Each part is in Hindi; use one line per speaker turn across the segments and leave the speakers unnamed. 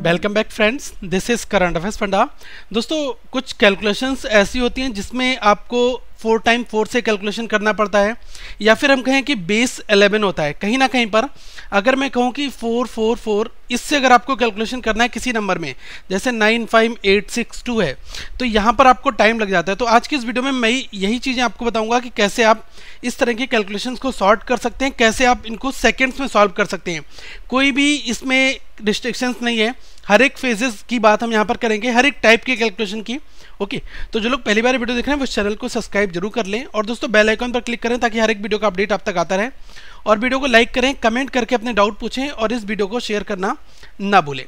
Welcome back friends, this is current affairs funda. दोस्तों, कुछ कैलकुलेशंस ऐसी होती हैं जिसमें आपको 4 टाइम 4 से कैलकुलेशन करना पड़ता है, या फिर हम कहें कि बेस 11 होता है। कहीं ना कहीं पर अगर मैं कहूं कि 4 4 4 इससे अगर आपको कैलकुलेशन करना है किसी नंबर में, जैसे 95862 है, तो यहाँ पर आपको टाइम लग जाता है। तो आज की इस वीडियो में मैं यही चीज़ें आपको बताऊंगा कि कैसे आप इस तरह की कैलकुलेशंस को सॉर्ट कर सकते हैं, कैसे आप इनको सेकेंड्स में सॉल्व कर सकते हैं। कोई भी इसमें रिस्ट्रिक्शंस नहीं है, हर एक फेजेस की बात हम यहाँ पर करेंगे, हर एक टाइप के कैलकुलेशन की। ओके, तो जो लोग पहली बार वीडियो देख रहे हैं वो चैनल को सब्सक्राइब जरूर कर लें, और दोस्तों बेल आइकन पर क्लिक करें ताकि हर एक वीडियो का अपडेट आप तक आता रहे। और वीडियो को लाइक करें, कमेंट करके अपने डाउट पूछें, और इस वीडियो को शेयर करना ना भूलें।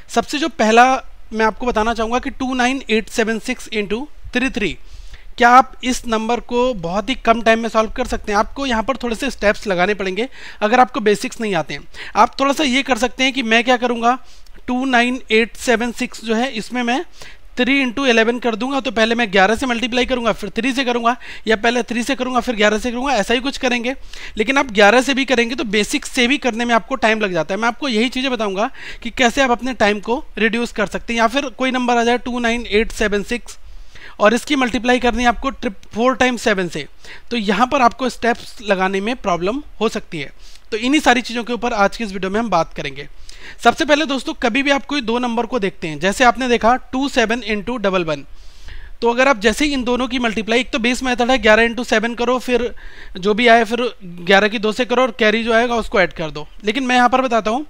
सबसे जो पहला मैं आपको बताना चाहूँगा कि 29876 × 33, क्या आप इस नंबर को बहुत ही कम टाइम में सॉल्व कर सकते हैं? आपको यहाँ पर थोड़े से स्टेप्स लगाने पड़ेंगे अगर आपको बेसिक्स नहीं आते हैं। आप थोड़ा सा ये कर सकते हैं कि मैं क्या करूँगा, 29876 जो है इसमें मैं 3 × 11 कर दूंगा। तो पहले मैं 11 से मल्टीप्लाई करूंगा, फिर 3 से करूंगा, या पहले 3 से करूंगा फिर 11 से करूंगा, ऐसा ही कुछ करेंगे। लेकिन आप 11 से भी करेंगे तो बेसिक से भी करने में आपको टाइम लग जाता है। मैं आपको यही चीज़ें बताऊंगा कि कैसे आप अपने टाइम को रिड्यूस कर सकते हैं। या फिर कोई नंबर आ जाए 29876 और इसकी मल्टीप्लाई करनी है आपको 4 टाइम 7 से, तो यहाँ पर आपको स्टेप्स लगाने में प्रॉब्लम हो सकती है। तो इन्हीं सारी चीज़ों के ऊपर आज की इस वीडियो में हम बात करेंगे। सबसे पहले दोस्तों, कभी भी आप कोई दो नंबर को देखते हैं, जैसे आपने देखा 27 × 11, तो अगर आप जैसे ही इन दोनों की मल्टीप्लाई, एक तो बेस मेथड है 11 × 7 करो, फिर जो भी आए फिर 11 की 2 से करो, और कैरी जो आएगा उसको ऐड कर दो। लेकिन मैं यहाँ पर बताता हूँ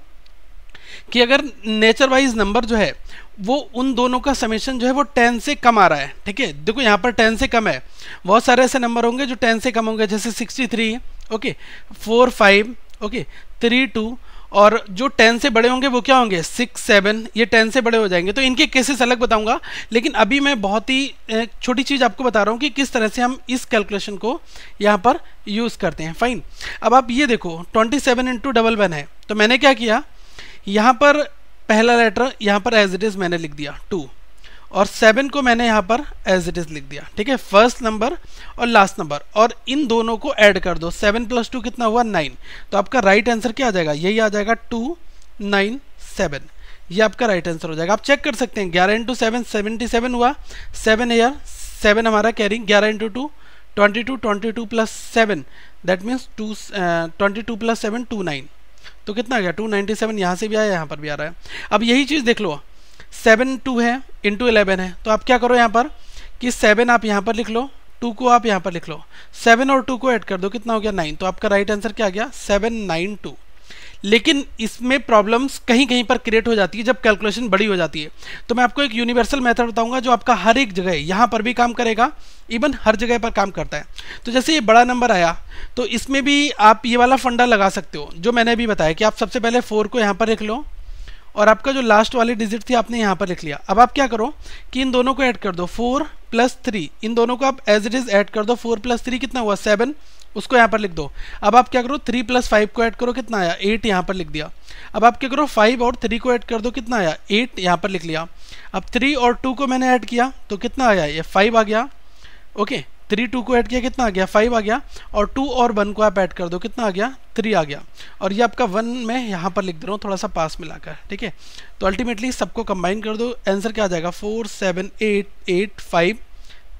कि अगर नेचर वाइज नंबर जो है वो उन दोनों का समेशन जो है वो 10 से कम आ रहा है, ठीक है। देखो यहाँ पर 10 से कम है, बहुत सारे ऐसे नंबर होंगे जो 10 से कम होंगे, जैसे 63, ओके, 4 5, ओके, 3 2, और जो 10 से बड़े होंगे वो क्या होंगे, 6 7, ये 10 से बड़े हो जाएंगे। तो इनके केसेस अलग बताऊंगा, लेकिन अभी मैं बहुत ही छोटी चीज़ आपको बता रहा हूँ कि किस तरह से हम इस कैलकुलेशन को यहाँ पर यूज़ करते हैं। फाइन, अब आप ये देखो 27 × 11 है, तो मैंने क्या किया, यहाँ पर पहला लेटर यहाँ पर एज इट इज़ मैंने लिख दिया 2, और 7 को मैंने यहाँ पर एज इट इज़ लिख दिया, ठीक है, फर्स्ट नंबर और लास्ट नंबर, और इन दोनों को ऐड कर दो। 7 + 2 कितना हुआ, 9। तो आपका राइट आंसर क्या आ जाएगा, यही आ जाएगा 297। ये आपका राइट आंसर हो जाएगा। आप चेक कर सकते हैं, 11 × 7 77 हुआ, 7 है यार, 7 हमारा कैरी, 11 × 2 22, 22 + 7 दैट मीन्स 22 + 7 29, तो कितना आ गया 297। यहाँ से भी आया, यहाँ पर भी आ रहा है। अब यही चीज़ देख लो, 7 2 है × 11 है, तो आप क्या करो यहाँ पर कि 7 आप यहाँ पर लिख लो, 2 को आप यहाँ पर लिख लो, 7 और 2 को ऐड कर दो, कितना हो गया 9। तो आपका राइट आंसर क्या आ गया, 792। लेकिन इसमें प्रॉब्लम्स कहीं कहीं पर क्रिएट हो जाती है जब कैलकुलेशन बड़ी हो जाती है। तो मैं आपको एक यूनिवर्सल मेथड बताऊंगा जो आपका हर एक जगह, यहाँ पर भी काम करेगा, इवन हर जगह पर काम करता है। तो जैसे ये बड़ा नंबर आया, तो इसमें भी आप ये वाला फंडा लगा सकते हो जो मैंने अभी बताया कि आप सबसे पहले 4 को यहाँ पर लिख लो, और आपका जो लास्ट वाली डिजिट थी आपने यहाँ पर लिख लिया। अब आप क्या करो कि इन दोनों को ऐड कर दो, 4 + 3, इन दोनों को आप एज इट इज़ ऐड कर दो। 4 + 3 कितना हुआ, 7, उसको यहाँ पर लिख दो। अब आप क्या करो, 3 + 5 को ऐड करो, कितना आया, 8, यहाँ पर लिख दिया। अब आप क्या करो, 5 और 3 को ऐड कर दो, कितना आया, 8, यहाँ पर लिख लिया। अब 3 और 2 को मैंने ऐड किया, तो कितना आया, ये 5 आ गया, ओके। 3 2 को ऐड किया, कितना आ गया, 5 आ गया, और 2 और 1 को आप ऐड कर दो, कितना आ गया, 3 आ गया। और ये आपका 1 मैं यहाँ पर लिख दे रहा हूँ थोड़ा सा पास मिलाकर, ठीक है। तो अल्टीमेटली सबको कंबाइन कर दो, आंसर क्या आ जाएगा, 4 7 8 8 5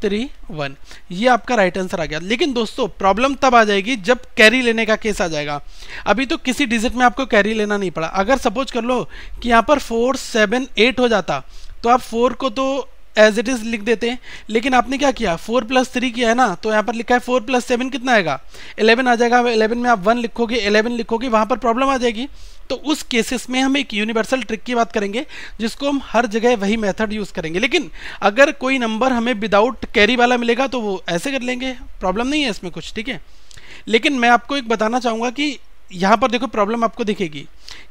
3 1। ये आपका राइट आंसर आ गया। लेकिन दोस्तों प्रॉब्लम तब आ जाएगी जब कैरी लेने का केस आ जाएगा। अभी तो किसी डिजिट में आपको कैरी लेना नहीं पड़ा। अगर सपोज कर लो कि यहाँ पर 4 7 8 हो जाता, तो आप 4 को तो एज इट इज़ लिख देते हैं, लेकिन आपने क्या किया, 4 + 3 किया है ना, तो यहाँ पर लिखा है 4 + 7 कितना आएगा, 11 आ जाएगा। 11 में आप 1 लिखोगे, 11 लिखोगे, वहाँ पर प्रॉब्लम आ जाएगी। तो उस केसेस में हम एक यूनिवर्सल ट्रिक की बात करेंगे जिसको हम हर जगह वही मेथड यूज़ करेंगे। लेकिन अगर कोई नंबर हमें विदाउट कैरी वाला मिलेगा तो वो ऐसे कर लेंगे, प्रॉब्लम नहीं है इसमें कुछ, ठीक है। लेकिन मैं आपको एक बताना चाहूँगा कि यहाँ पर देखो प्रॉब्लम आपको दिखेगी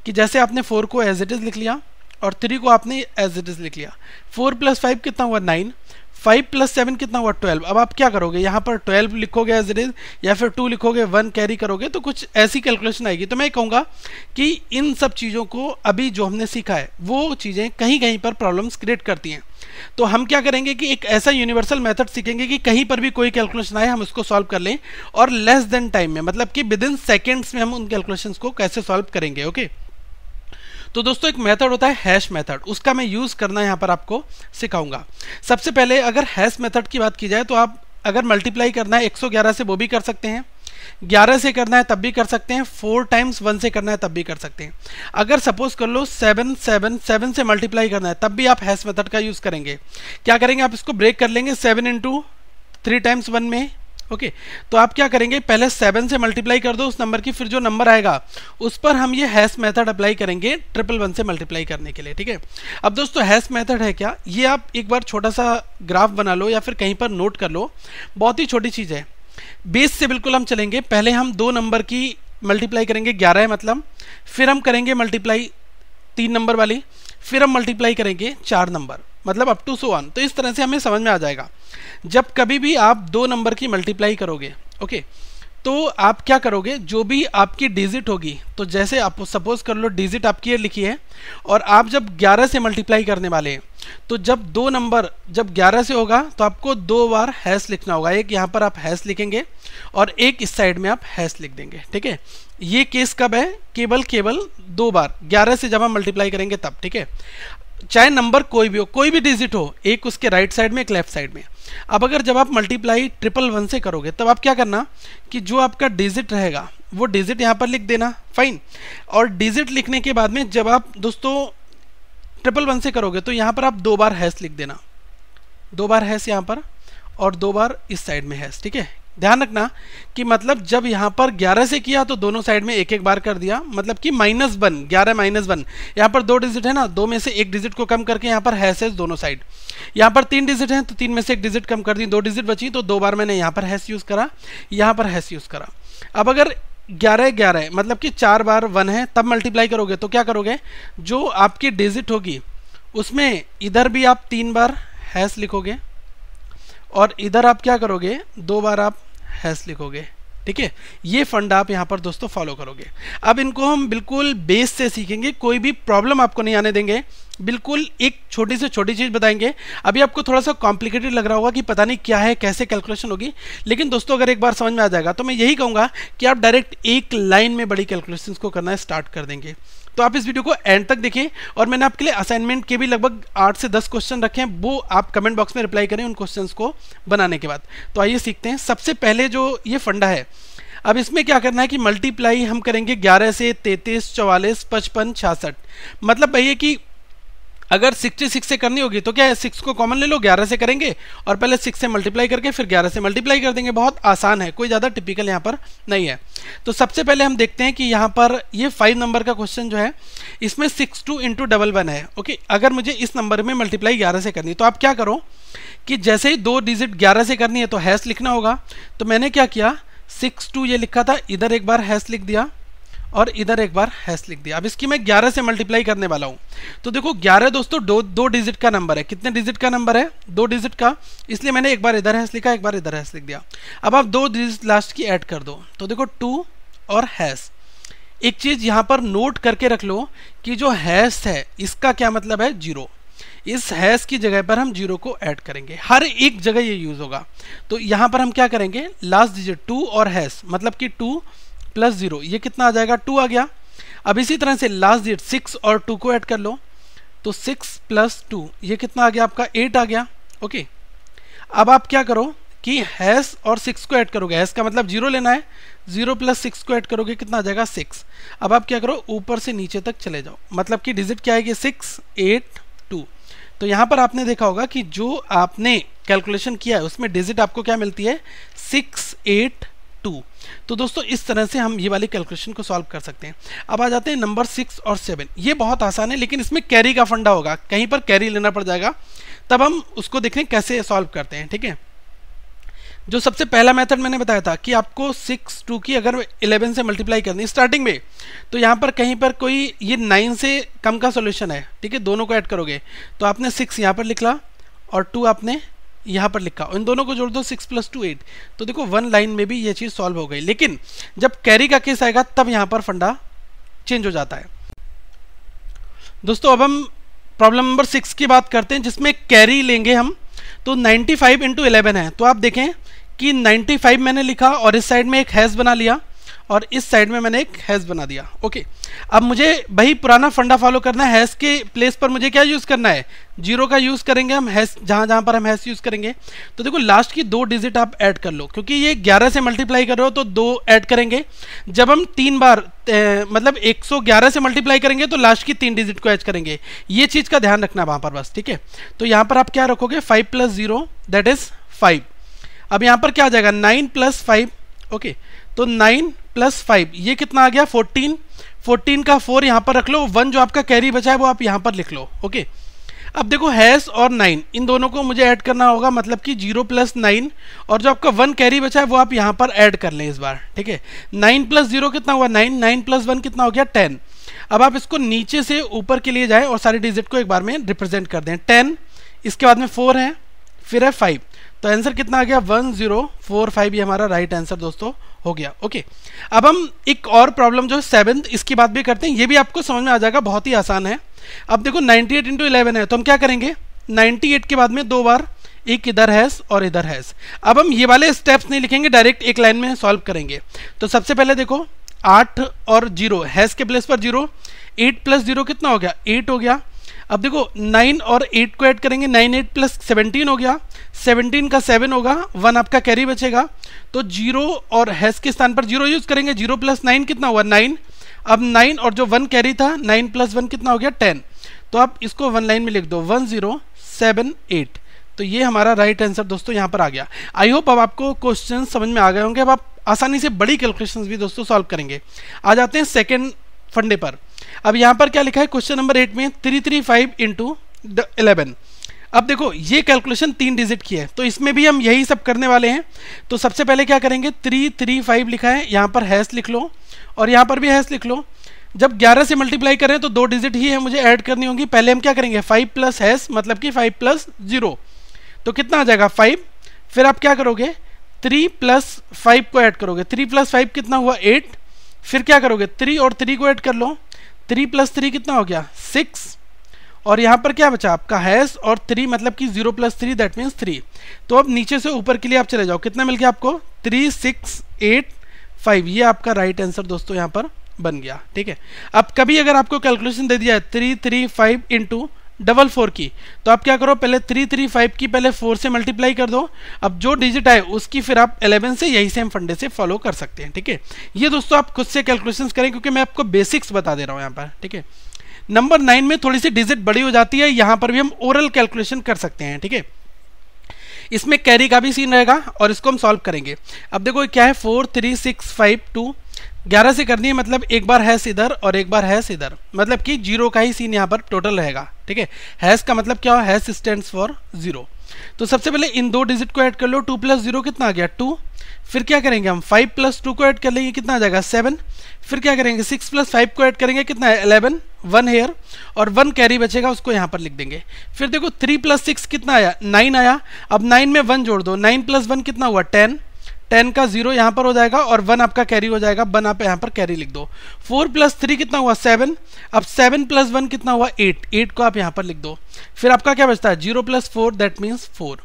कि जैसे आपने 4 को एज इट इज़ लिख लिया और 3 को आपने एज इट इज़ लिख लिया। 4 + 5 कितना हुआ, 9, 5 + 7 कितना हुआ, 12। अब आप क्या करोगे, यहाँ पर 12 लिखोगे एज इट इज़, या फिर 2 लिखोगे, 1 कैरी करोगे, तो कुछ ऐसी कैलकुलेशन आएगी। तो मैं कहूँगा कि इन सब चीज़ों को अभी जो हमने सीखा है वो चीज़ें कहीं कहीं पर प्रॉब्लम्स क्रिएट करती हैं। तो हम क्या करेंगे कि एक ऐसा यूनिवर्सल मेथड सीखेंगे कि कहीं पर भी कोई कैलकुलेशन आए हम उसको सॉल्व कर लें, और लेस देन टाइम में, मतलब कि विद इन सेकेंड्स में हम उन कैलकुलेशंस को कैसे सॉल्व करेंगे। ओके, तो दोस्तों एक मेथड होता है हैश मेथड, उसका मैं यूज़ करना यहाँ पर आपको सिखाऊंगा। सबसे पहले अगर हैश मेथड की बात की जाए तो आप अगर मल्टीप्लाई करना है 111 से वो भी कर सकते हैं, 11 से करना है तब भी कर सकते हैं, 4 टाइम्स 1 से करना है तब भी कर सकते हैं। अगर सपोज कर लो 7 7 7 से मल्टीप्लाई करना है तब भी आप हैश मेथड का यूज़ करेंगे। क्या करेंगे, आप इसको ब्रेक कर लेंगे 7 इंटू 3 टाइम्स 1 में। ओके, तो आप क्या करेंगे, पहले 7 से मल्टीप्लाई कर दो उस नंबर की, फिर जो नंबर आएगा उस पर हम ये हैश मेथड अप्लाई करेंगे 111 से मल्टीप्लाई करने के लिए। ठीक है, अब दोस्तों हैश मेथड है क्या, ये आप एक बार छोटा सा ग्राफ बना लो या फिर कहीं पर नोट कर लो। बहुत ही छोटी चीज़ है, बेस से बिल्कुल हम चलेंगे। पहले हम 2 नंबर की मल्टीप्लाई करेंगे, 11 है मतलब, फिर हम करेंगे मल्टीप्लाई 3 नंबर वाली, फिर हम मल्टीप्लाई करेंगे 4 नंबर, मतलब अप टू सो ऑन। तो इस तरह से हमें समझ में आ जाएगा। जब कभी भी आप 2 नंबर की मल्टीप्लाई करोगे, ओके, तो आप क्या करोगे, जो भी आपकी डिजिट होगी, तो जैसे आप सपोज कर लो डिजिट आपकी ये लिखी है और आप जब 11 से मल्टीप्लाई करने वाले हैं, तो जब 2 नंबर जब 11 से होगा तो आपको 2 बार हैश लिखना होगा। एक यहाँ पर आप हैश लिखेंगे और एक इस साइड में आप हैश लिख देंगे। ठीक है, ये केस कब है, केवल 2 बार 11 से जब हम मल्टीप्लाई करेंगे तब। ठीक है, चाहे नंबर कोई भी हो, कोई भी डिजिट हो, एक उसके राइट साइड में एक लेफ्ट साइड में। अब अगर जब आप मल्टीप्लाई 111 से करोगे तब आप क्या करना कि जो आपका डिजिट रहेगा वो डिजिट यहाँ पर लिख देना, फाइन। और डिजिट लिखने के बाद में जब आप दोस्तों 111 से करोगे तो यहाँ पर आप 2 बार हैश लिख देना, 2 बार हैश यहाँ पर और 2 बार इस साइड में हैश। ठीक है, ध्यान रखना कि मतलब जब यहाँ पर 11 से किया तो दोनों साइड में एक एक बार कर दिया, मतलब कि -1, 11 -1, यहाँ पर 2 डिजिट है ना, 2 में से एक डिजिट को कम करके यहाँ पर हैश है दोनों साइड। यहाँ पर 3 डिजिट हैं तो 3 में से एक डिजिट कम कर दी, 2 डिजिट बची तो 2 बार मैंने यहाँ पर हैश यूज़ करा, यहाँ पर हैश यूज़ करा। अब अगर 11 है मतलब कि 4 बार 1 है, तब मल्टीप्लाई करोगे तो क्या करोगे, जो आपकी डिजिट होगी उसमें इधर भी आप 3 बार हैश लिखोगे और इधर आप क्या करोगे, 2 बार आप हैश लिखोगे। ठीक है, ये फंडा आप यहाँ पर दोस्तों फॉलो करोगे। अब इनको हम बिल्कुल बेस से सीखेंगे, कोई भी प्रॉब्लम आपको नहीं आने देंगे, बिल्कुल एक छोटी से छोटी चीज़ बताएंगे। अभी आपको थोड़ा सा कॉम्प्लिकेटेड लग रहा होगा कि पता नहीं क्या है, कैसे कैलकुलेशन होगी, लेकिन दोस्तों अगर एक बार समझ में आ जाएगा तो मैं यही कहूँगा कि आप डायरेक्ट एक लाइन में बड़ी कैलकुलेशंस को करना स्टार्ट कर देंगे। तो आप इस वीडियो को एंड तक देखें और मैंने आपके लिए असाइनमेंट के भी लगभग 8 से 10 क्वेश्चन रखे हैं, वो आप कमेंट बॉक्स में रिप्लाई करें उन क्वेश्चंस को बनाने के बाद। तो आइए सीखते हैं। सबसे पहले जो ये फंडा है, अब इसमें क्या करना है कि मल्टीप्लाई हम करेंगे 11 से 33, 44, 55, 66। मतलब भैया कि अगर 66 से करनी होगी तो क्या है, 6 को कॉमन ले लो, 11 से करेंगे और पहले 6 से मल्टीप्लाई करके फिर 11 से मल्टीप्लाई कर देंगे। बहुत आसान है, कोई ज़्यादा टिपिकल यहाँ पर नहीं है। तो सबसे पहले हम देखते हैं कि यहाँ पर ये 5 नंबर का क्वेश्चन जो है इसमें 62 × 11 है। ओके, अगर मुझे इस नंबर में मल्टीप्लाई 11 से करनी है तो आप क्या करो कि जैसे ही 2 डिजिट 11 से करनी है तो हैश लिखना होगा। तो मैंने क्या किया, 62 ये लिखा था, इधर एक बार हैश लिख दिया और इधर एक बार हैश लिख दिया। अब इसकी मैं 11 से मल्टीप्लाई करने वाला हूँ। तो देखो 11 दोस्तों 2 डिजिट का नंबर है। कितने डिजिट का नंबर है, 2 डिजिट का, इसलिए मैंने एक बार इधर हैश लिखा, एक बार इधर हैश लिख दिया। अब आप 2 डिजिट लास्ट की ऐड कर दो, तो देखो 2 और हैश। एक चीज़ यहाँ पर नोट करके रख लो कि जो हैश है इसका क्या मतलब है, 0। इस हैश की जगह पर हम 0 को ऐड करेंगे, हर एक जगह ये यूज़ होगा। तो यहाँ पर हम क्या करेंगे, लास्ट डिजिट 2 और हैश, मतलब कि 2 + 0, ये कितना आ जाएगा, 2 आ गया। अब इसी तरह से लास्ट डिजिट 6 और 2 को ऐड कर लो, तो 6 + 2 ये कितना आ गया आपका, 8 आ गया। ओके, अब आप क्या करो कि हैश और 6 को ऐड करोगे, हैश का मतलब 0 लेना है, 0 + 6 को ऐड करोगे कितना आ जाएगा, 6। अब आप क्या करो, ऊपर से नीचे तक चले जाओ, मतलब कि डिजिट क्या आएगी, 6, 8, 2। तो यहाँ पर आपने देखा होगा कि जो आपने कैलकुलेशन किया है उसमें डिजिट आपको क्या मिलती है, 6, 8, 2। तो दोस्तों इस तरह से हम ये वाली कैलकुलेशन को सॉल्व कर सकते हैं। अब आ जाते हैं नंबर 6 और 7। ये बहुत आसान है, लेकिन इसमें कैरी का फंडा होगा, कहीं पर कैरी लेना पड़ जाएगा, तब हम उसको देखें कैसे सॉल्व करते हैं। ठीक है, जो सबसे पहला मेथड मैंने बताया था कि आपको 6 2 की अगर 11 से मल्टीप्लाई करनी है स्टार्टिंग में, तो यहाँ पर कहीं पर कोई ये 9 से कम का सोल्यूशन है। ठीक है, दोनों को ऐड करोगे तो आपने 6 यहाँ पर लिखा और 2 आपने यहाँ पर लिखा, इन दोनों को जोड़ दो, 6 + 2 8। तो देखो 1 लाइन में भी ये चीज़ सॉल्व हो गई। लेकिन जब कैरी का केस आएगा तब यहाँ पर फंडा चेंज हो जाता है। दोस्तों अब हम प्रॉब्लम नंबर 6 की बात करते हैं, जिसमें कैरी लेंगे हम। तो 95 × 11 है, तो आप देखें कि 95 मैंने लिखा और इस साइड में एक हैश बना लिया और इस साइड में मैंने एक हैश बना दिया। ओके, अब मुझे वही पुराना फंडा फॉलो करना है। हैश के प्लेस पर मुझे क्या यूज़ करना है, 0 का यूज़ करेंगे हम, हैश जहाँ पर हम हैश यूज़ करेंगे। तो देखो लास्ट की 2 डिजिट आप ऐड कर लो, क्योंकि ये 11 से मल्टीप्लाई कर रहे हो तो 2 ऐड करेंगे। जब हम 3 बार मतलब 111 से मल्टीप्लाई करेंगे तो लास्ट की 3 डिजिट को ऐड करेंगे। ये चीज़ का ध्यान रखना वहाँ पर बस, ठीक है। तो यहाँ पर आप क्या रखोगे, 5 + 0 दैट इज़ 5। अब यहाँ पर क्या आ जाएगा, 9 + 5। ओके, तो 9 + 5 ये कितना आ गया, 14। 14 का 4 यहाँ पर रख लो, 1 जो आपका कैरी बचा है वो आप यहाँ पर लिख लो। ओके, अब देखो हैश और 9 इन दोनों को मुझे ऐड करना होगा, मतलब कि 0 + 9 और जो आपका 1 कैरी बचा है वो आप यहाँ पर ऐड कर लें इस बार, ठीक है। 9 + 0 कितना हुआ, 9। 9 + 1 कितना हो गया, 10। अब आप इसको नीचे से ऊपर के लिए जाएं और सारी डिजिट को एक बार में रिप्रेजेंट कर दें। 10, इसके बाद में 4 है, फिर है 5, तो आंसर कितना आ गया, 1045। ये हमारा राइट आंसर दोस्तों हो गया। ओके, अब हम एक और प्रॉब्लम जो है 7th, इसकी बात भी करते हैं। ये भी आपको समझ में आ जाएगा, बहुत ही आसान है। अब देखो 98 × 11 है, तो हम क्या करेंगे, 98 के बाद में 2 बार, एक इधर हैश और इधर हैश। अब हम ये वाले स्टेप्स नहीं लिखेंगे, डायरेक्ट एक लाइन में सॉल्व करेंगे। तो सबसे पहले देखो 8 और 0, हैश के प्लेस पर 0, 8 + 0 कितना हो गया, 8 हो गया। अब देखो 9 और 8 को ऐड करेंगे, 9 8 + 17 हो गया, 17 का 7 होगा, 1 आपका कैरी बचेगा। तो 0 और हैश के स्थान पर 0 यूज़ करेंगे, 0 + 9 कितना हुआ, 9। अब 9 और जो 1 कैरी था, 9 + 1 कितना हो गया, 10। तो आप इसको 1 लाइन में लिख दो, 1078। तो ये हमारा राइट आंसर दोस्तों यहाँ पर आ गया। आई होप अब आपको क्वेश्चन समझ में आ गए होंगे। अब आप आसानी से बड़ी कैलकुलेशंस भी दोस्तों सॉल्व करेंगे। आ जाते हैं सेकेंड फंडे पर। अब यहाँ पर क्या लिखा है क्वेश्चन नंबर 8 में, 335 × 11। अब देखो ये कैलकुलेशन 3 डिजिट की है, तो इसमें भी हम यही सब करने वाले हैं। तो सबसे पहले क्या करेंगे, 335 लिखा है, यहाँ पर हैश लिख लो और यहाँ पर भी हैश लिख लो। जब 11 से मल्टीप्लाई करें तो 2 डिजिट ही है मुझे ऐड करनी होगी। पहले हम क्या करेंगे, 5 + हैश मतलब कि 5 + 0, तो कितना आ जाएगा, 5। फिर आप क्या करोगे, 3 + 5 को ऐड करोगे, 3 + 5 कितना हुआ, 8। फिर क्या करोगे, 3 और 3 को ऐड कर लो, 3 + 3 कितना हो गया, 6। और यहाँ पर क्या बचा आपका, हैश और 3 मतलब कि 0 + 3 दैट मीन्स 3। तो अब नीचे से ऊपर के लिए आप चले जाओ, कितना मिल गया आपको, 3685। ये आपका राइट आंसर दोस्तों यहाँ पर बन गया, ठीक है। अब कभी अगर आपको कैलकुलेशन दे दिया है 335 × 44 की, तो आप क्या करो, पहले 335 की पहले 4 से मल्टीप्लाई कर दो। अब जो डिजिट आए उसकी फिर आप 11 से, यही सेम फंडे से फॉलो कर सकते हैं, ठीक है। ये दोस्तों आप खुद से कैलकुलेशंस करें, क्योंकि मैं आपको बेसिक्स बता दे रहा हूँ यहाँ पर, ठीक है। नंबर 9 में थोड़ी सी डिजिट बड़ी हो जाती है, यहाँ पर भी हम ओरल कैलकुलेशन कर सकते हैं, ठीक है। इसमें कैरी का भी सीन रहेगा और इसको हम सॉल्व करेंगे। अब देखो क्या है, 4 3 6 5 2, 11 से करनी है, मतलब एक बार हैश इधर और एक बार हैश इधर, मतलब कि 0 का ही सीन यहाँ पर टोटल रहेगा, ठीक है। हैश का मतलब क्या हो, हैश स्टैंड्स फॉर 0। तो सबसे पहले इन 2 डिजिट को ऐड कर लो, 2 + 0 कितना आ गया, 2। फिर क्या करेंगे हम, 5 + 2 को ऐड कर लेंगे, कितना आ जाएगा, 7। फिर क्या करेंगे, 6 + 5 को ऐड करेंगे, कितना है, 11। 1 हेयर और 1 कैरी बचेगा, उसको यहाँ पर लिख देंगे। फिर देखो 3 + 6 कितना आया, 9 आया। अब 9 में 1 जोड़ दो, 9 + 1 कितना हुआ, 10। 10 का 0 यहाँ पर हो जाएगा और 1 आपका कैरी हो जाएगा, 1 आप यहाँ पर कैरी लिख दो। 4 + 3 कितना हुआ, 7। अब 7 + 1 कितना हुआ, 8। 8 को आप यहाँ पर लिख दो। फिर आपका क्या बचता है, 0 + 4 दैट मीन्स 4।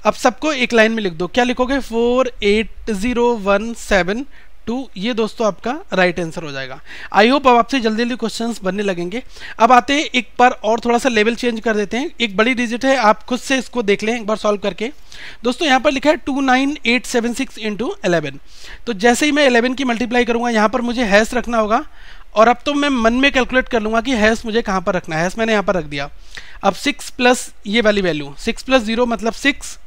अब सबको एक लाइन में लिख दो, क्या लिखोगे, 48017 2। ये दोस्तों आपका राइट आंसर हो जाएगा। आई होप अब आपसे जल्दी जल्दी क्वेश्चंस बनने लगेंगे। अब आते हैं एक बार और थोड़ा सा लेवल चेंज कर देते हैं। एक बड़ी डिजिट है, आप खुद से इसको देख लें एक बार सॉल्व करके। दोस्तों यहाँ पर लिखा है 29876 × 11। तो जैसे ही मैं 11 की मल्टीप्लाई करूँगा, यहाँ पर मुझे हैश रखना होगा और अब तो मैं मन में कैलकुलेट कर लूँगा कि हैश मुझे कहाँ पर रखना है। हैश मैंने यहाँ पर रख दिया। अब 6 प्लस ये वाली वैल्यू, 6 + 0 मतलब 6,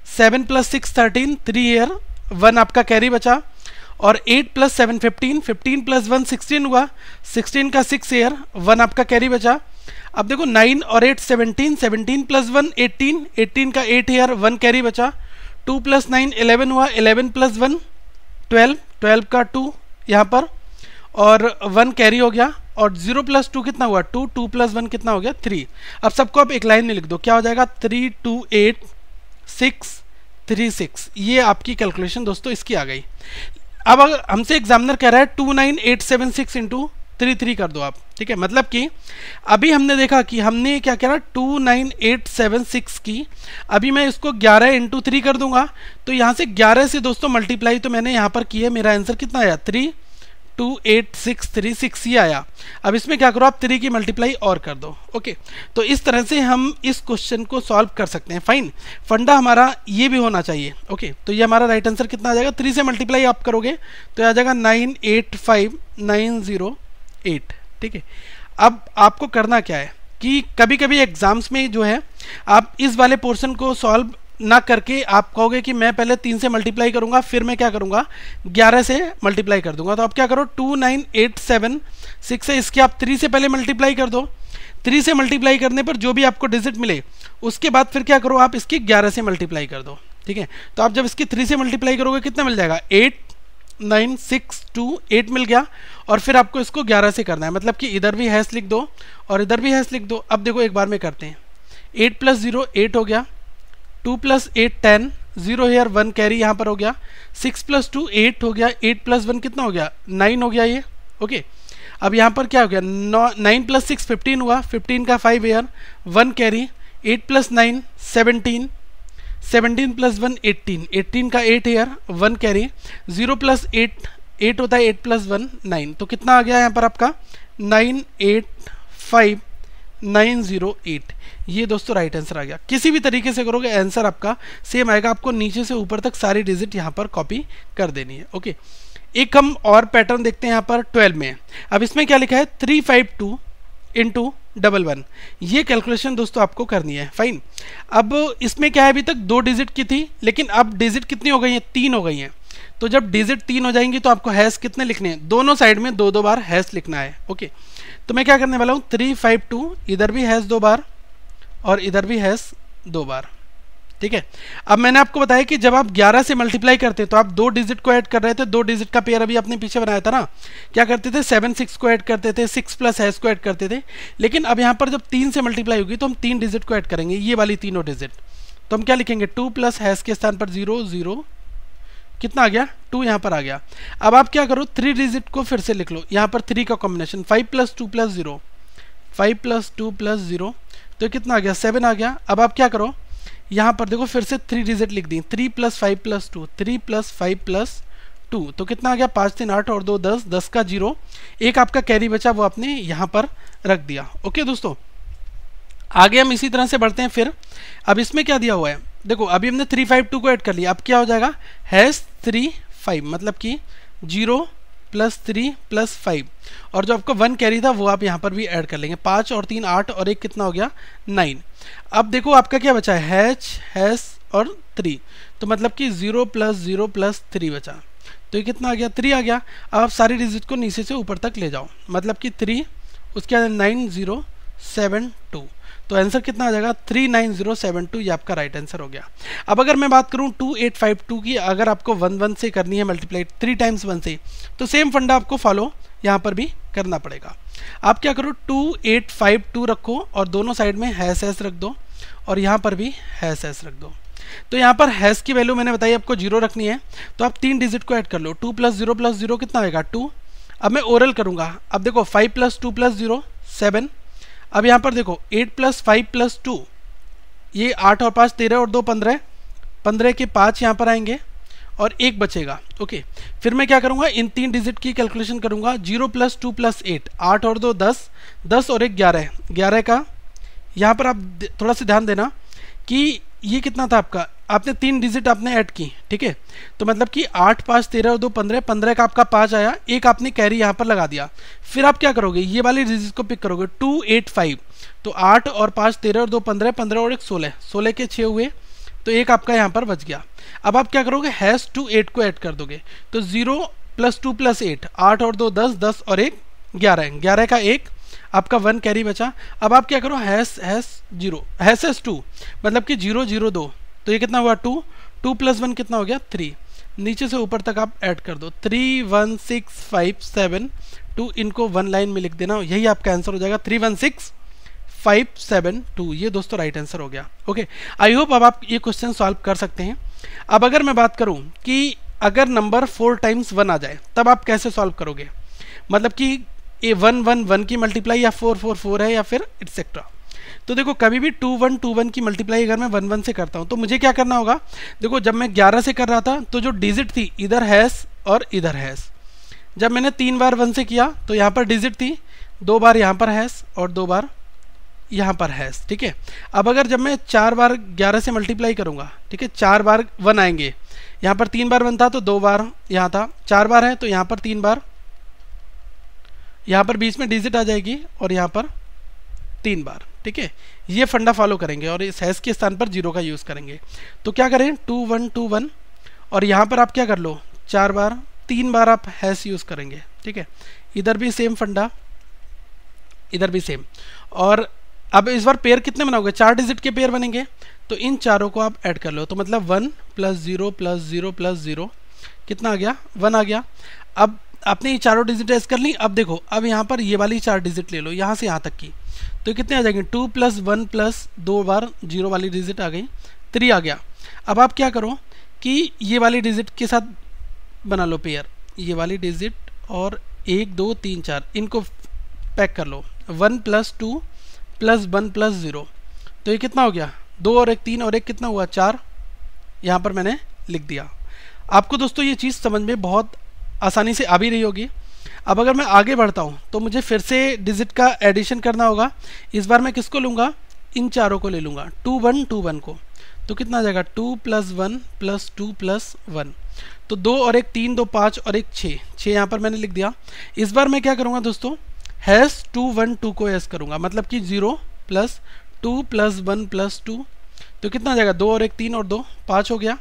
7 + 6 13, 3 ईयर, 1 आपका कैरी बचा और 8 + 7 15, 15 + 1 16 हुआ, 16 का 6 ईयर, 1 आपका कैरी बचा। अब देखो 9 और 8 17, 17 + 1 18, 18 का 8 ईयर, 1 कैरी बचा। 2 + 9 11 हुआ, 11 + 1 12, 12 का 2 यहाँ पर और 1 कैरी हो गया और 0 + 2 कितना हुआ, 2, 2 + 1 कितना हो गया, 3। अब सबको आप एक लाइन में लिख दो, क्या हो जाएगा, 3283636। ये आपकी कैलकुलेशन दोस्तों इसकी आ गई। अब अगर हमसे एग्जामिनर कह रहा है 29876 × 33 कर दो आप, ठीक है। मतलब कि अभी हमने देखा कि हमने क्या करा, 29876 की, अभी मैं इसको 11 × 3 कर दूंगा। तो यहाँ से 11 से दोस्तों मल्टीप्लाई तो मैंने यहाँ पर की है, मेरा आंसर कितना आया, 3। 28,636 ये आया। अब इसमें क्या करो आप 3 की मल्टीप्लाई और कर दो। ओके, तो इस तरह से हम इस क्वेश्चन को सॉल्व कर सकते हैं। फाइन, फंडा हमारा ये भी होना चाहिए। ओके, तो ये हमारा राइट आंसर कितना आ जाएगा, 3 से मल्टीप्लाई आप करोगे तो आ जाएगा 985908। ठीक है, अब आपको करना क्या है कि कभी कभी एग्जाम्स में जो है आप इस वाले पोर्शन को सॉल्व ना करके आप कहोगे कि मैं पहले 3 से मल्टीप्लाई करूंगा फिर मैं क्या करूंगा 11 से मल्टीप्लाई कर दूंगा। तो आप क्या करो 29876 है, इसके आप 3 से पहले मल्टीप्लाई कर दो। 3 से मल्टीप्लाई करने पर जो भी आपको डिजिट मिले उसके बाद फिर क्या करो आप इसकी 11 से मल्टीप्लाई कर दो। ठीक है, तो आप जब इसकी 3 से मल्टीप्लाई करोगे कितना मिल जाएगा 8962 मिल गया। और फिर आपको इसको 11 से करना है, मतलब कि इधर भी हैश लिख दो और इधर भी हैश लिख दो। अब देखो एक बार में करते हैं, 8 + 0 8 हो गया, 2 + 8 10, 0 हेयर 1 कैरी यहाँ पर हो गया, 6 + 2 8 हो गया, 8 + 1 कितना हो गया 9 हो गया ये। ओके, अब यहाँ पर क्या हो गया 9 + 6 15 हुआ, 15 का 5 हेयर 1 कैरी, 8 + 9 17, 17 + 1 18, 18 का 8 हेयर 1 कैरी, 0 + 8 8 होता है, 8 + 1 9, तो कितना आ गया यहाँ पर आपका 985908। ये दोस्तों राइट आंसर आ गया। किसी भी तरीके से करोगे आंसर आपका सेम आएगा, आपको नीचे से ऊपर तक सारी डिजिट यहाँ पर कॉपी कर देनी है। ओके, एक हम और पैटर्न देखते हैं यहाँ पर 12 में। अब इसमें क्या लिखा है 352 × 11। ये कैलकुलेशन दोस्तों आपको करनी है। फाइन, अब इसमें क्या है अभी तक 2 डिजिट की थी, लेकिन अब डिजिट कितनी हो गई है 3 हो गई हैं। तो जब डिजिट 3 हो जाएंगी तो आपको हैश कितने लिखने हैं, दोनों साइड में 2-2 बार हैश लिखना है। ओके, तो मैं क्या करने वाला हूँ 352, इधर भी हैश 2 बार और इधर भी हैश 2 बार। ठीक है, अब मैंने आपको बताया कि जब आप 11 से मल्टीप्लाई करते तो आप 2 डिजिट को ऐड कर रहे थे, 2 डिजिट का पेयर अभी आपने पीछे बनाया था ना, क्या करते थे 7 6 को ऐड करते थे, 6 + हैश को ऐड करते थे। लेकिन अब यहाँ पर जब 3 से मल्टीप्लाई होगी तो हम 3 डिजिट को ऐड करेंगे, ये वाली तीनों डिजिट। तो हम क्या लिखेंगे 2 + हैश के स्थान पर 0 0, कितना आ गया 2 यहाँ पर आ गया। अब आप क्या करो 3 डिजिट को फिर से लिख लो, यहाँ पर 3 का कॉम्बिनेशन 5 + 2 + 0, 5 + 2 + 0, तो कितना आ गया 7 आ गया। अब आप क्या करो यहाँ पर देखो फिर से 3 डिजिट लिख दी, 3 + 5 + 2, 3 + 5 + 2, तो कितना आ गया 5 3 8 और 2 10, 10 का 0, एक आपका कैरी बचा वो आपने यहाँ पर रख दिया। ओके दोस्तों, आगे हम इसी तरह से बढ़ते हैं। फिर अब इसमें क्या दिया हुआ है देखो, अभी हमने 352 को ऐड कर लिया, अब क्या हो जाएगा हैश 35, मतलब कि 0 + 3 + 5, और जो आपको 1 कैरी था वो आप यहाँ पर भी ऐड कर लेंगे, 5 और 3 8 और 1 कितना हो गया 9। अब देखो आपका क्या बचा है हैश और 3, तो मतलब कि 0 + 0 + 3 बचा, तो ये कितना आ गया 3 आ गया। अब आप सारी डिजिट को नीचे से ऊपर तक ले जाओ, मतलब कि 3 उसके बाद 9072, तो आंसर कितना आ जाएगा 39072, ये आपका राइट आंसर हो गया। अब अगर मैं बात करूं 2852 की, अगर आपको 1 1 से करनी है मल्टीप्लाई 3 टाइम्स 1 से, तो सेम फंडा आपको फॉलो यहाँ पर भी करना पड़ेगा। आप क्या करो 2852 रखो और दोनों साइड में हैश हैश रख दो और यहाँ पर भी हैश हैश रख दो। तो यहाँ पर हैश की वैल्यू मैंने बताई आपको 0 रखनी है, तो आप 3 डिजिट को ऐड कर लो, 2 + 0 + 0 कितना आएगा 2। अब मैं ओरल करूँगा, अब देखो 5 + 2 + 0 7। अब यहाँ पर देखो 8 + 5 + 2, ये 8 और 5 13 और 2 15, 15 के 5 यहाँ पर आएंगे और 1 बचेगा। ओके, फिर मैं क्या करूँगा इन 3 डिजिट की कैलकुलेशन करूँगा, 0 + 2 + 8, 8 और 2 10, 10 और 1 11, 11 का यहाँ पर आप थोड़ा सा ध्यान देना कि ये कितना था आपका, आपने 3 डिजिट आपने ऐड की। ठीक है, तो मतलब कि 8 5 13 और 2 15, 15 का आपका 5 आया, एक आपने कैरी यहाँ पर लगा दिया। फिर आप क्या करोगे ये वाली डिजिट को पिक करोगे 285, तो 8 और 5 13 और 2 15, 15 और 1 16, 16 के 6 हुए, तो एक आपका यहाँ पर बच गया। अब आप क्या करोगे हैश 28 को ऐड कर दोगे, तो 0 + 2 + 8, 8 और 2 10, 10 और 1 11, 11 का 1 आपका 1 कैरी बचा। अब आप क्या करो हैश 0 हैश 2, मतलब कि 0 0 2, तो ये कितना हुआ 2, 2 + 1 कितना हो गया 3, नीचे से ऊपर तक आप ऐड कर दो 3 1 6 5 7 2, इनको 1 लाइन में लिख देना, यही आपका आंसर हो जाएगा 316,572। ये दोस्तों राइट आंसर हो गया। ओके, आई होप अब आप ये क्वेश्चन सॉल्व कर सकते हैं। अब अगर मैं बात करूं कि अगर नंबर 4 टाइम्स 1 आ जाए तब आप कैसे सॉल्व करोगे, मतलब कि ये 1 1 1 की मल्टीप्लाई या 4 4 4 है या फिर एटसेट्रा। तो देखो कभी भी 2 1 2 1 की मल्टीप्लाई अगर मैं 1 1 से करता हूं तो मुझे क्या करना होगा, देखो जब मैं 11 से कर रहा था तो जो डिजिट थी इधर हैश और इधर हैश, जब मैंने 3 बार 1 से किया तो यहाँ पर डिजिट थी, 2 बार यहाँ पर हैश और 2 बार यहाँ पर हैश, ठीक है। अब अगर जब मैं 4 बार 11 से मल्टीप्लाई करूँगा, ठीक है, 4 बार 1 आएंगे, यहाँ पर 3 बार 1 था तो 2 बार यहाँ था, 4 बार है तो यहाँ पर 3 बार, यहाँ पर बीच में डिजिट आ जाएगी और यहाँ पर 3 बार, ठीक है। ये फंडा फॉलो करेंगे और इस हैश के स्थान पर 0 का यूज़ करेंगे। तो क्या करें, 2 1 2 1 और यहाँ पर आप क्या कर लो, 4 बार 3 बार आप हैश यूज़ करेंगे, ठीक है। इधर भी सेम फंडा, इधर भी सेम। और अब इस बार पेयर कितने बनाओगे, 4 डिजिट के पेयर बनेंगे, तो इन चारों को आप ऐड कर लो। तो मतलब 1 + 0 + 0 + 0 कितना आ गया, 1 आ गया। अब आपने ये चारों डिजिट ऐड कर ली। अब देखो, अब यहाँ पर ये वाली 4 डिजिट ले लो यहाँ से यहाँ तक की, तो कितने आ जाएंगे, 2 + 1 + 2 बार 0 वाली डिजिट आ गई, 3 आ गया। अब आप क्या करो कि ये वाली डिजिट के साथ बना लो पेयर, ये वाली डिजिट और 1 2 3 4 इनको पैक कर लो, 1 + 2 + 1 + 0, तो ये कितना हो गया, 2 और 1 3 और 1 कितना हुआ, 4। यहाँ पर मैंने लिख दिया। आपको दोस्तों ये चीज़ समझ में बहुत आसानी से आ भी रही होगी। अब अगर मैं आगे बढ़ता हूँ तो मुझे फिर से डिजिट का एडिशन करना होगा। इस बार मैं किसको लूँगा, इन चारों को ले लूँगा, 2 1 2 1 को, तो कितना आ जाएगा, 2 + 1 + 2 + 1, तो 2 और 1 3 2 5 और 1 6 यहाँ पर मैंने लिख दिया। इस बार मैं क्या करूँगा दोस्तों, हैश 2 1 2 को ऐस करूँगा, मतलब कि 0 + 2 + 1 + 2, तो कितना आ जाएगा, 2 और 1 3 और 2 5 हो गया।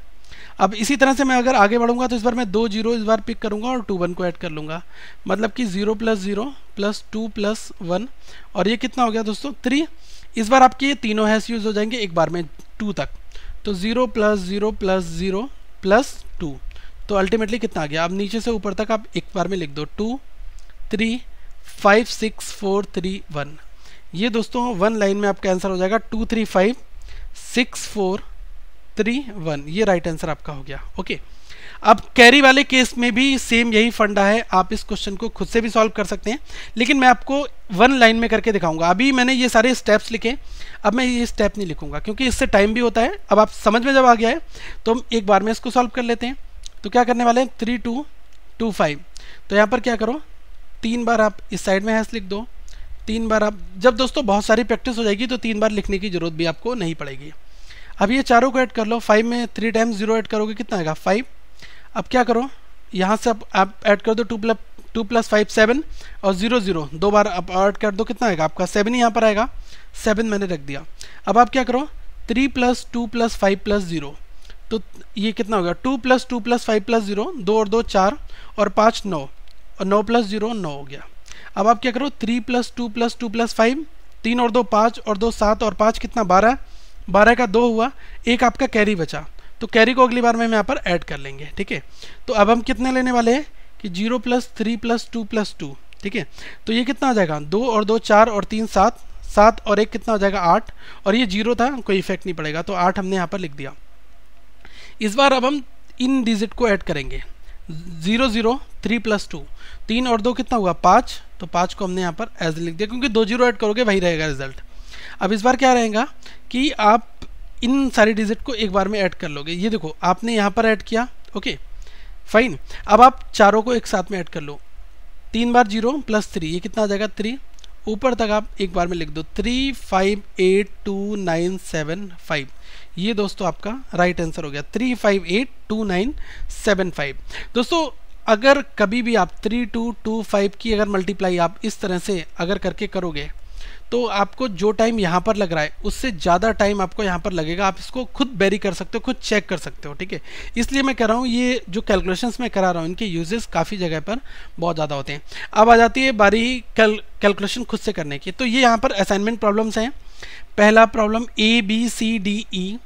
अब इसी तरह से मैं अगर आगे बढ़ूंगा तो इस बार मैं 2 0 इस बार पिक करूंगा और 2 1 को ऐड कर लूँगा, मतलब कि 0 + 0 + 2 + 1, और ये कितना हो गया दोस्तों, 3। इस बार आपके ये तीनों हैश यूज़ हो जाएंगे एक बार में 2 तक, तो 0 + 0 + 0 + 2, तो अल्टीमेटली कितना आ गया। अब नीचे से ऊपर तक आप एक बार में लिख दो, 2 3 5 6 4 3 1। ये दोस्तों 1 लाइन में आपका आंसर हो जाएगा 2 3 5 6 4 3 1, ये राइट आंसर आपका हो गया। ओके, अब कैरी वाले केस में भी सेम यही फंडा है, आप इस क्वेश्चन को खुद से भी सॉल्व कर सकते हैं, लेकिन मैं आपको 1 लाइन में करके दिखाऊंगा। अभी मैंने ये सारे स्टेप्स लिखे, अब मैं ये स्टेप नहीं लिखूंगा क्योंकि इससे टाइम भी होता है। अब आप समझ में जब आ गया है तो हम एक बार में इसको सॉल्व कर लेते हैं। तो क्या करने वाले हैं, 3 2 2 5, तो यहाँ पर क्या करो, 3 बार आप इस साइड में हैश लिख दो, 3 बार आप, जब दोस्तों बहुत सारी प्रैक्टिस हो जाएगी तो 3 बार लिखने की जरूरत भी आपको नहीं पड़ेगी। अब ये चारों को ऐड कर लो, 5 में 3 टाइम्स 0 ऐड करोगे कितना आएगा, 5। अब क्या करो, यहाँ से आप ऐड कर दो, 2 + 5 7 और 0 0 2 बार आप ऐड कर दो, कितना आएगा आपका 7 ही यहाँ पर आएगा, 7 मैंने रख दिया। अब आप क्या करो, 3 + 2 + 5 + 0, तो ये कितना होगा, 2 + 2 + 5 + 0, 2 और 2 4 और 5 9 और 9 + 0 9 हो गया। अब आप क्या करो, 3 + 2 + 2 + 5, 3 और 2 5 और 2 7 और 5 कितना 12, 12 का 2 हुआ, एक आपका कैरी बचा, तो कैरी को अगली बार में हम यहाँ पर ऐड कर लेंगे, ठीक है। तो अब हम कितने लेने वाले हैं कि 0 + 3 + 2 + 2, ठीक है। तो ये कितना आ जाएगा, 2 और 2 4 और 3 7, 7 और 1 कितना हो जाएगा 8, और ये 0 था, कोई इफेक्ट नहीं पड़ेगा, तो 8 हमने यहाँ पर लिख दिया। इस बार अब हम इन डिजिट को ऐड करेंगे, 0 0 3 + 2, 3 और 2 कितना हुआ 5, तो 5 को हमने यहाँ पर एज लिख दिया क्योंकि 2 0 ऐड करोगे वही रहेगा रिजल्ट। अब इस बार क्या रहेगा कि आप इन सारी डिजिट को एक बार में ऐड कर लोगे। ये देखो आपने यहाँ पर ऐड किया, ओके फाइन। अब आप चारों को एक साथ में ऐड कर लो, 3 बार 0 + 3, ये कितना आ जाएगा 3, ऊपर तक आप एक बार में लिख दो, 3 5 8 2 9 7 5, ये दोस्तों आपका राइट आंसर हो गया, 3 5 8 2 9 7 5। दोस्तों अगर कभी भी आप 3 2 2 5 की अगर मल्टीप्लाई आप इस तरह से अगर करके करोगे तो आपको जो टाइम यहाँ पर लग रहा है उससे ज़्यादा टाइम आपको यहाँ पर लगेगा। आप इसको खुद वेरी कर सकते हो, खुद चेक कर सकते हो, ठीक है। इसलिए मैं कह रहा हूँ ये जो कैलकुलेशंस मैं करा रहा हूँ इनके यूजेस काफ़ी जगह पर बहुत ज़्यादा होते हैं। अब आ जाती है बारी कैलकुलेशन खुद से करने की। तो ये यहाँ पर असाइनमेंट प्रॉब्लम्स हैं। पहला प्रॉब्लम ABCDE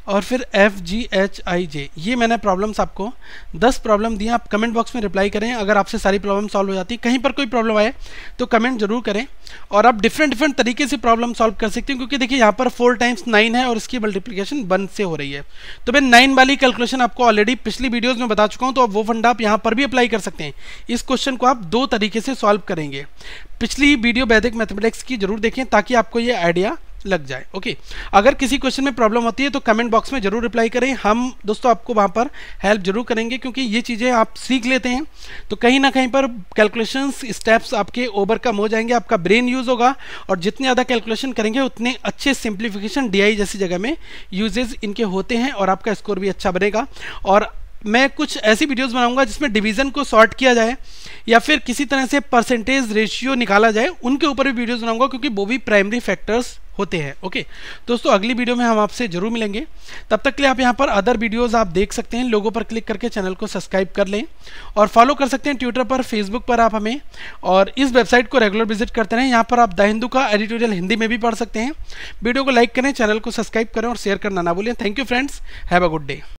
और फिर FGHIJ, ये मैंने प्रॉब्लम्स आपको 10 प्रॉब्लम दिए। आप कमेंट बॉक्स में रिप्लाई करें अगर आपसे सारी प्रॉब्लम सॉल्व हो जाती है। कहीं पर कोई प्रॉब्लम आए तो कमेंट जरूर करें, और आप डिफरेंट तरीके से प्रॉब्लम सॉल्व कर सकते हैं, क्योंकि देखिए यहाँ पर 4 × 9 है और इसकी मल्टीप्लिकेशन 1 से हो रही है। तो मैं 9 वाली कैलकुलेशन आपको ऑलरेडी पिछली वीडियोज़ में बता चुका हूँ, तो अब वो फंडा आप यहाँ पर भी अप्लाई कर सकते हैं। इस क्वेश्चन को आप 2 तरीके से सॉल्व करेंगे। पिछली वीडियो वैदिक मैथमेटिक्स की जरूर देखें ताकि आपको ये आइडिया लग जाए। ओके, अगर किसी क्वेश्चन में प्रॉब्लम होती है तो कमेंट बॉक्स में जरूर रिप्लाई करें, हम दोस्तों आपको वहाँ पर हेल्प जरूर करेंगे, क्योंकि ये चीज़ें आप सीख लेते हैं तो कहीं ना कहीं पर कैलकुलेशंस स्टेप्स आपके ओवरकम हो जाएंगे, आपका ब्रेन यूज़ होगा, और जितने ज़्यादा कैलकुलेशन करेंगे उतने अच्छे सिंप्लीफिकेशन डीआई जैसी जगह में यूजेज इनके होते हैं और आपका स्कोर भी अच्छा बनेगा। और मैं कुछ ऐसी वीडियोस बनाऊंगा जिसमें डिवीज़न को सॉर्ट किया जाए या फिर किसी तरह से परसेंटेज रेशियो निकाला जाए, उनके ऊपर भी वीडियोस बनाऊंगा, क्योंकि वो भी प्राइमरी फैक्टर्स होते हैं। ओके दोस्तों, अगली वीडियो में हम आपसे जरूर मिलेंगे, तब तक के लिए आप यहाँ पर अदर वीडियोस आप देख सकते हैं, लोगों पर क्लिक करके चैनल को सब्सक्राइब कर लें और फॉलो कर सकते हैं ट्विटर पर, फेसबुक पर आप हमें, और इस वेबसाइट को रेगुलर विजिट करते रहें। यहाँ पर आप द हिंदू का एडिटोरियल हिंदी में भी पढ़ सकते हैं। वीडियो को लाइक करें, चैनल को सब्सक्राइब करें और शेयर करना ना भूलें। Thank you friends, have a good day.